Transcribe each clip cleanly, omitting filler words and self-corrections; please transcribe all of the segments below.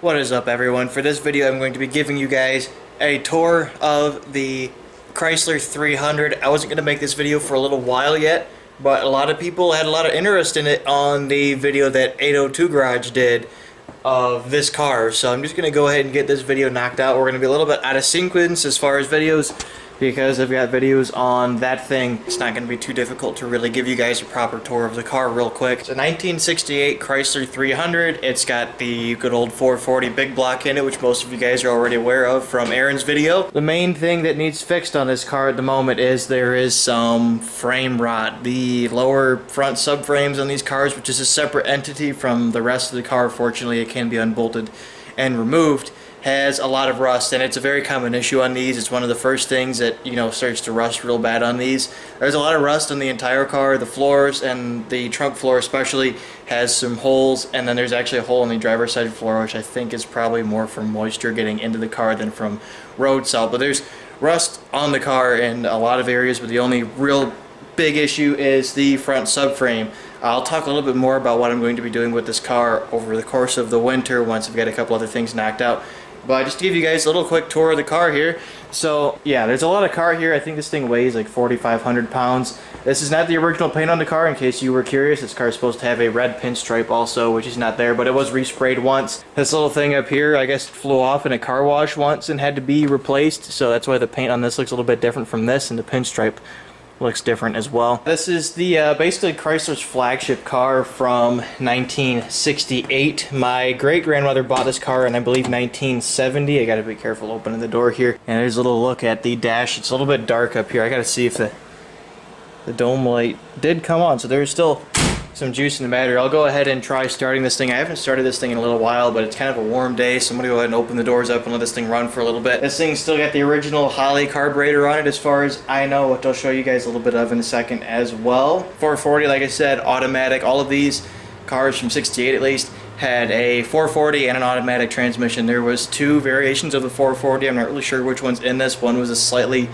What is up, everyone? For this video I'm going to be giving you guys a tour of the Chrysler 300. I wasn't going to make this video for a little while yet, but a lot of people had a lot of interest in it on the video that 802 Garage did of this car. So I'm just going to go ahead and get this video knocked out. We're going to be a little bit out of sequence as far as videos, because I've got videos on that thing. It's not going to be too difficult to really give you guys a proper tour of the car real quick. It's a 1968 Chrysler 300. It's got the good old 440 big block in it, which most of you guys are already aware of from Aaron's video. The main thing that needs fixed on this car at the moment is there is some frame rot. The lower front subframes on these cars, which is a separate entity from the rest of the car, fortunately it can be unbolted and removed, has a lot of rust, and it's a very common issue on these. It's one of the first things that, you know, starts to rust real bad on these. There's a lot of rust on the entire car. The floors and the trunk floor especially has some holes, and then there's actually a hole in the driver's side floor, which I think is probably more from moisture getting into the car than from road salt. But there's rust on the car in a lot of areas, but the only real big issue is the front subframe. I'll talk a little bit more about what I'm going to be doing with this car over the course of the winter once I've got a couple other things knocked out. But just to give you guys a little quick tour of the car here. So yeah, there's a lot of car here. I think this thing weighs like 4,500 pounds. This is not the original paint on the car, in case you were curious. This car is supposed to have a red pinstripe also, which is not there, but it was resprayed once. This little thing up here, I guess, flew off in a car wash once and had to be replaced, so that's why the paint on this looks a little bit different from this, and the pinstripe looks different as well. This is the basically Chrysler's flagship car from 1968. My great-grandmother bought this car in, I believe, 1970. I gotta be careful opening the door here. And there's a little look at the dash. It's a little bit dark up here. I gotta see if the dome light did come on. So there's still some juice in the battery. I'll go ahead and try starting this thing. I haven't started this thing in a little while, but it's kind of a warm day, so I'm going to go ahead and open the doors up and let this thing run for a little bit. This thing's still got the original Holley carburetor on it as far as I know, which I'll show you guys a little bit of in a second as well. 440, like I said, automatic. All of these cars from 68 at least had a 440 and an automatic transmission. There was two variations of the 440. I'm not really sure which one's in this. One was a slightly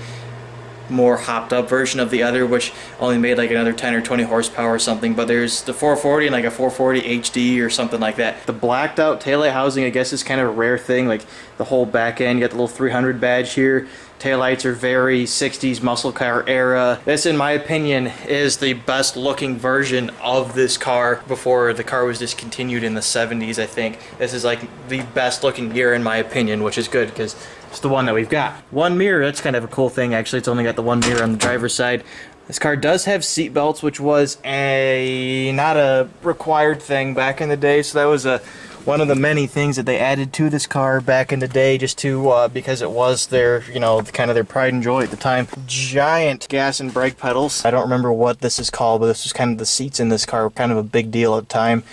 more hopped up version of the other, which only made like another 10 or 20 horsepower or something. But there's the 440 and like a 440 HD or something like that. The blacked out taillight housing, I guess, is kind of a rare thing. Like the whole back end, you got the little 300 badge here. Taillights are very 60s muscle car era. This, in my opinion, is the best looking version of this car before the car was discontinued in the 70s, I think. This is like the best looking gear in my opinion, which is good because it's the one that we've got. One mirror, that's kind of a cool thing actually. It's only got the one mirror on the driver's side. This car does have seat belts, which was not a required thing back in the day, so that was one of the many things that they added to this car back in the day, just to because it was their, you know, kind of their pride and joy at the time. Giant gas and brake pedals. I don't remember what this is called, but this was kind of the seats in this car were kind of a big deal at the time.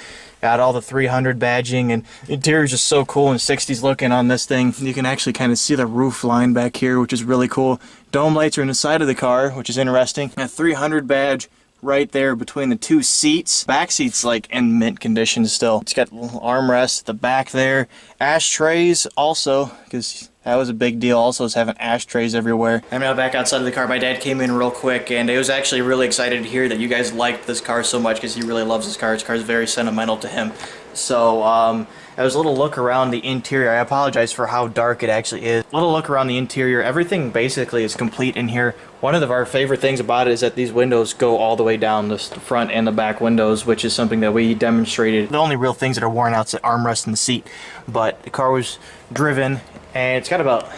Got all the 300 badging, and the interior is just so cool and 60s looking on this thing. You can actually kind of see the roof line back here, which is really cool. Dome lights are in the side of the car, which is interesting. A 300 badge right there between the two seats. Back seat's like in mint condition still. It's got little armrests at the back there. Ashtrays also, because that was a big deal also, is having ashtrays everywhere. I'm now back outside of the car. My dad came in real quick, and he was actually really excited to hear that you guys liked this car so much, because he really loves this car. This car is very sentimental to him. So I was a little look around the interior. I apologize for how dark it actually is. A little look around the interior. Everything basically is complete in here. One of our favorite things about it is that these windows go all the way down, the front and the back windows, which is something that we demonstrated. The only real things that are worn out is the armrest and the seat. But the car was driven, and it's got about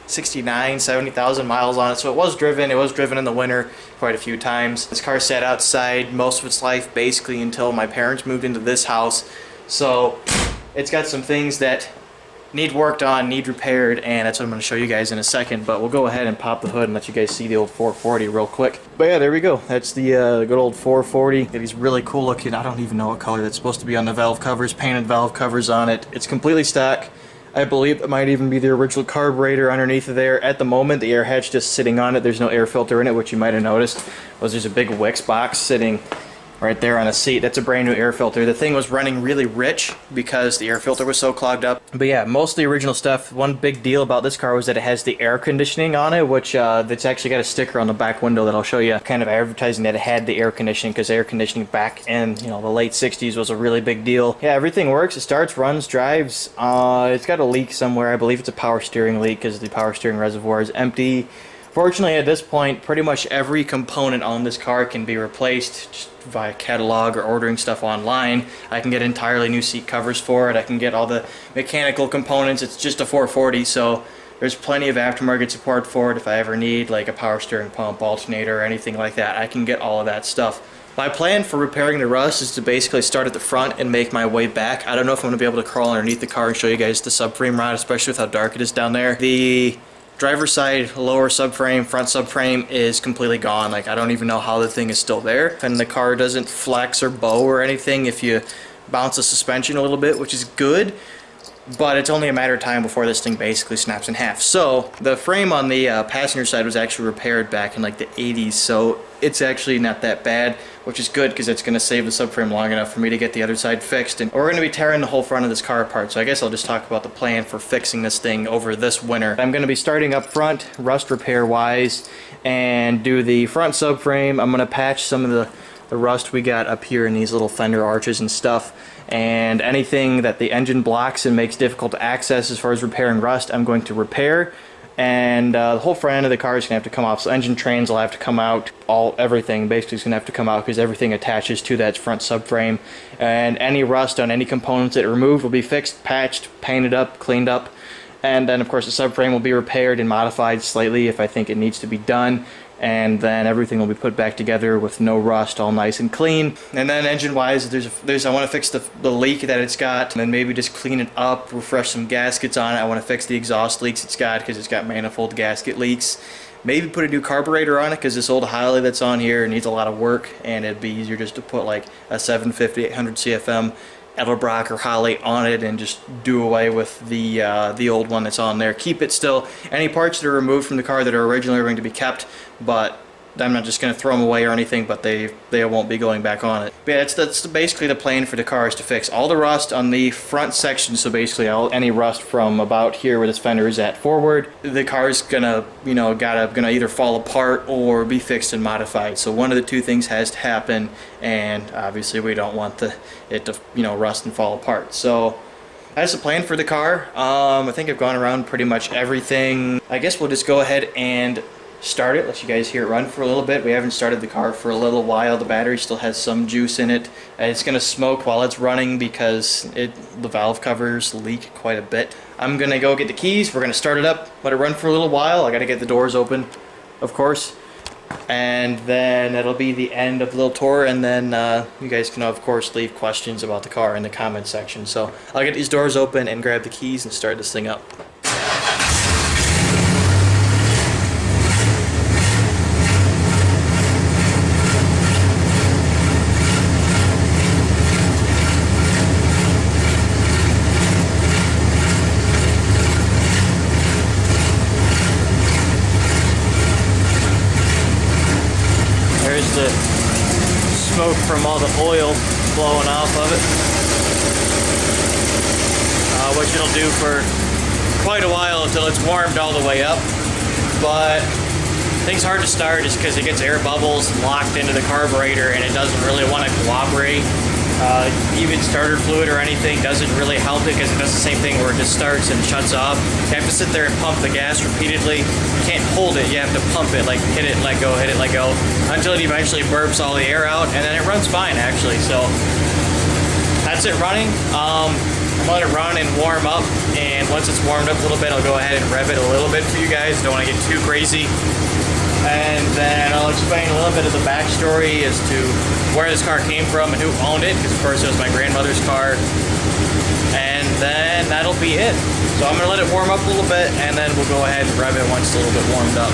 69, 70,000 miles on it, so it was driven. It was driven in the winter quite a few times. This car sat outside most of its life, basically until my parents moved into this house. So it's got some things that need worked on, need repaired, and that's what I'm going to show you guys in a second. But we'll go ahead and pop the hood and let you guys see the old 440 real quick. But yeah, there we go. That's the good old 440. These really cool looking, I don't even know what color that's supposed to be on the valve covers, painted valve covers on it. It's completely stock. I believe it might even be the original carburetor underneath of there. At the moment, the air hatch just sitting on it. There's no air filter in it, which you might have noticed. There's a big Wix box sitting right there on the seat. That's a brand new air filter. The thing was running really rich because the air filter was so clogged up. But yeah, most of the original stuff. One big deal about this car was that it has the air conditioning on it, which that's actually got a sticker on the back window that I'll show you, kind of advertising that it had the air conditioning, because air conditioning back in, you know, the late 60s was a really big deal. Yeah, everything works. It starts, runs, drives. It's got a leak somewhere. I believe it's a power steering leak because the power steering reservoir is empty. Fortunately, at this point, pretty much every component on this car can be replaced just via catalog or ordering stuff online. I can get entirely new seat covers for it. I can get all the mechanical components. It's just a 440, so there's plenty of aftermarket support for it if I ever need like a power steering pump, alternator, or anything like that. I can get all of that stuff. My plan for repairing the rust is to basically start at the front and make my way back. I don't know if I'm going to be able to crawl underneath the car and show you guys the subframe rot, especially with how dark it is down there. The driver's side lower subframe, front subframe is completely gone. Like, I don't even know how the thing is still there. And the car doesn't flex or bow or anything if you bounce the suspension a little bit, which is good. But it's only a matter of time before this thing basically snaps in half. So the frame on the passenger side was actually repaired back in like the 80s, so it's actually not that bad, which is good because it's going to save the subframe long enough for me to get the other side fixed. And we're going to be tearing the whole front of this car apart, so I guess I'll just talk about the plan for fixing this thing over this winter. I'm going to be starting up front, rust repair wise, and do the front subframe. I'm going to patch some of the rust we got up here in these little fender arches and stuff, and anything that the engine blocks and makes difficult to access as far as repairing rust, I'm going to repair. And the whole front end of the car is going to have to come off, so engine trains will have to come out, everything basically is going to have to come out because everything attaches to that front subframe, and any rust on any components that are removed will be fixed, patched, painted up, cleaned up. And then of course the subframe will be repaired and modified slightly if I think it needs to be done, and then everything will be put back together with no rust, all nice and clean. And then engine wise, I want to fix the leak that it's got, and then maybe just clean it up, refresh some gaskets on it. I want to fix the exhaust leaks it's got because it's got manifold gasket leaks. Maybe put a new carburetor on it because this old Harley that's on here needs a lot of work, and it'd be easier just to put like a 750 800 CFM Edelbrock or Holly on it and just do away with the old one that's on there. Keep it still. Any parts that are removed from the car that are originally going to be kept, but I'm not just going to throw them away or anything, but they won't be going back on it. But yeah, that's basically the plan for the car, is to fix all the rust on the front section. So basically any rust from about here where this fender is at forward, the car's gonna either fall apart or be fixed and modified. So one of the two things has to happen, and obviously we don't want it to rust and fall apart. So that's the plan for the car. I think I've gone around pretty much everything. I guess we'll just go ahead and start it, let you guys hear it run for a little bit. We haven't started the car for a little while. The battery still has some juice in it. It's going to smoke while it's running because the valve covers leak quite a bit. I'm going to go get the keys. We're going to start it up, let it run for a little while. I got to get the doors open, of course. And then that'll be the end of the little tour, and then you guys can of course leave questions about the car in the comment section. So I'll get these doors open and grab the keys and start this thing up. The smoke from all the oil blowing off of it, which it'll do for quite a while until it's warmed all the way up. But thing's hard to start just because it gets air bubbles locked into the carburetor and it doesn't really want to cooperate. Even starter fluid or anything doesn't really help it because it does the same thing where it just starts and shuts off. You have to sit there and pump the gas repeatedly. You can't hold it, you have to pump it, like hit it, let go, hit it, let go, until it eventually burps all the air out, and then it runs fine actually. So that's it running. I'm gonna let it run and warm up, and once it's warmed up a little bit, I'll go ahead and rev it a little bit for you guys. Don't want to get too crazy. And then I'll explain a little bit of the backstory as to where this car came from and who owned it, because of course it was my grandmother's car. And then that'll be it. So I'm going to let it warm up a little bit, and then we'll go ahead and rev it once it's a little bit warmed up.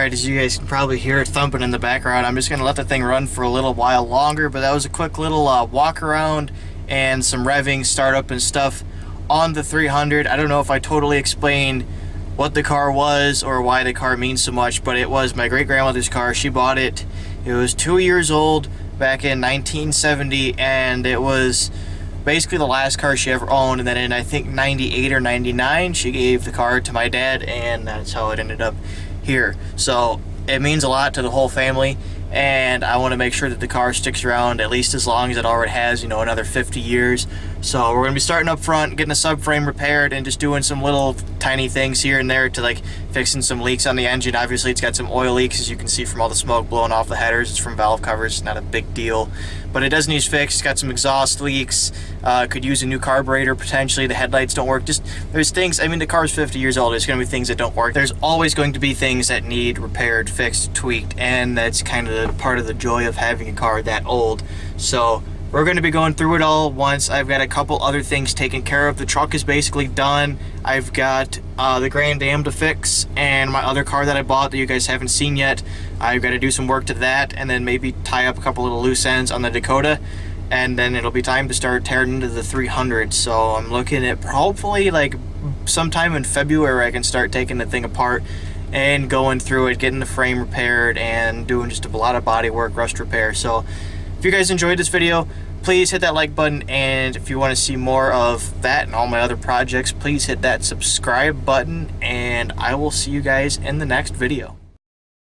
Alright, as you guys can probably hear it thumping in the background, I'm just going to let the thing run for a little while longer, but that was a quick little walk around and some revving, startup and stuff on the 300. I don't know if I totally explained what the car was or why the car means so much, but it was my great-grandmother's car. She bought it. It was 2 years old back in 1970, and it was basically the last car she ever owned. And then in, I think, 98 or 99, she gave the car to my dad, and that's how it ended up here. So it means a lot to the whole family, and I want to make sure that the car sticks around at least as long as it already has, you know, another 50 years. So we're going to be starting up front, getting the subframe repaired, and just doing some little tiny things here and there to like fixing some leaks on the engine. Obviously it's got some oil leaks, as you can see from all the smoke blowing off the headers. It's from valve covers, it's not a big deal, but it does need fixed. It's got some exhaust leaks, could use a new carburetor potentially. The headlights don't work. Just there's things, I mean, the car's 50 years old. There's going to be things that don't work. There's always going to be things that need repaired, fixed, tweaked, and that's kind of part of the joy of having a car that old. So we're going to be going through it all once I've got a couple other things taken care of. The truck is basically done. I've got the Grand Am to fix, and my other car that I bought that you guys haven't seen yet, I've got to do some work to that, and then maybe tie up a couple little loose ends on the Dakota, and then it'll be time to start tearing into the 300. So I'm looking at hopefully like sometime in February I can start taking the thing apart and going through it, getting the frame repaired, and doing just a lot of body work, rust repair. So if you guys enjoyed this video, please hit that like button, and if you want to see more of that and all my other projects, please hit that subscribe button, and I will see you guys in the next video.